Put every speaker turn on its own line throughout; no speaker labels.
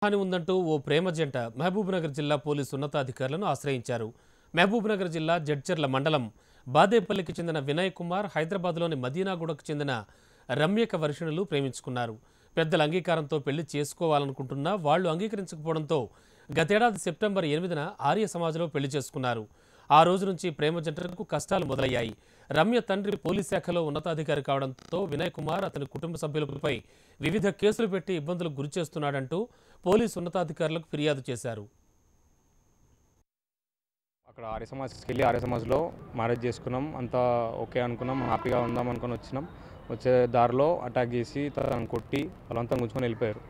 హాని ఉందంటూ ఓ ప్రేమ జంట మహబూబ్నగర్ జిల్లా పోలీసు ఉన్నతాధికారులను ఆశ్రయించారు. మహబూబ్నగర్ జిల్లా జడ్చర్ల మండలం బాదేపల్లికి చెందిన వినయ్ కుమార్, హైదరాబాద్లోని మదీనాగూడకు చెందిన రమ్యక వర్షిణులు ప్రేమించుకున్నారు. పెద్దల అంగీకారంతో పెళ్లి చేసుకోవాలనుకుంటున్నా వాళ్లు అంగీకరించకపోవడంతో గతేడాది సెప్టెంబర్ 8న ఆర్య సమాజ్లో పెళ్లి చేసుకున్నారు. ఆ రోజు నుంచి ప్రేమ జంటకు కష్టాలు మొదలయ్యాయి. రమ్య తండ్రి పోలీస్ శాఖలో ఉన్నతాధికారి కావడంతో వినయ్ కుమార్ అతని కుటుంబ సభ్యులపై వివిధ కేసులు పెట్టి ఇబ్బందులకు గురిచేస్తున్నాడంటూ పోలీసు ఉన్నతాధికారులకు ఫిర్యాదు చేశారు.
అక్కడ ఆర్య సమాజ్కి వెళ్ళి ఆర్య సమాజ్లో మ్యారేజ్ చేసుకున్నాం. అంతా ఓకే అనుకున్నాం, హ్యాపీగా ఉందాం అనుకుని వచ్చినాం. వచ్చే దారిలో అటాక్ చేసి తనను కొట్టి బలవంతం గుంజుకొని వెళ్ళిపోయారు.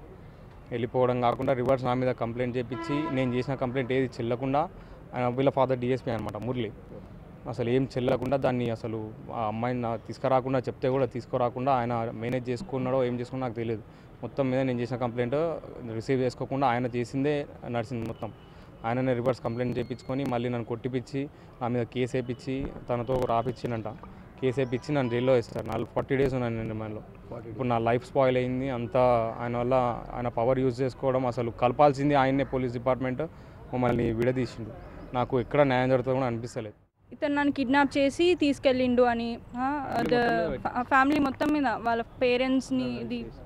వెళ్ళిపోవడం కాకుండా రివర్స్ నా మీద కంప్లైంట్ చేయించి నేను చేసిన కంప్లైంట్ ఏది చెల్లకుండా, వీళ్ళ ఫాదర్ డిఎస్పీ అనమాట మురళి, అసలు ఏం చెల్లకుండా దాన్ని అసలు ఆ అమ్మాయిని తీసుకురాకుండా చెప్తే కూడా తీసుకురాకుండా ఆయన మేనేజ్ చేసుకున్నాడో ఏం చేసుకున్నా నాకు తెలియదు. మొత్తం మీద నేను చేసిన కంప్లైంట్ రిసీవ్ చేసుకోకుండా ఆయన చేసిందే నడిచింది. మొత్తం ఆయననే రివర్స్ కంప్లైంట్ చేయించుకొని మళ్ళీ నన్ను కొట్టిపించి నా మీద కేసు వేయించి తనతో రాపిచ్చిందంట. కేసు వేయించి నన్ను జైల్లో వేస్తారు. 40 డేస్ ఉన్నాను నేను రిమాండ్లో. ఇప్పుడు నా లైఫ్ స్పాయిల్ అయింది అంతా ఆయన వల్ల. ఆయన పవర్ యూజ్ చేసుకోవడం, అసలు కలపాల్సింది ఆయన్నే పోలీస్ డిపార్ట్మెంట్ మమ్మల్ని విడదీసిండు. నాకు ఎక్కడ న్యాయం జరుగుతుందో కూడా అనిపిస్తలేదు.
ఇతను నన్ను కిడ్నాప్ చేసి తీసుకెళ్ళిండు అని ఫ్యామిలీ మొత్తం మీద వాళ్ళ పేరెంట్స్ని,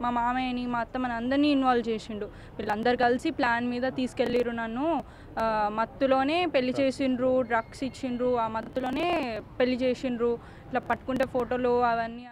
మా మామయ్యని, మా అత్తమ్మని అందరినీ ఇన్వాల్వ్ చేసిండు. వీళ్ళందరూ కలిసి ప్లాన్ మీద తీసుకెళ్ళిర్రు. నన్ను మత్తులోనే పెళ్లి చేసిండ్రు, డ్రగ్స్ ఇచ్చిండ్రు, ఆ మత్తులోనే పెళ్లి చేసిండ్రు. ఇట్లా పట్టుకుంటే ఫోటోలు అవన్నీ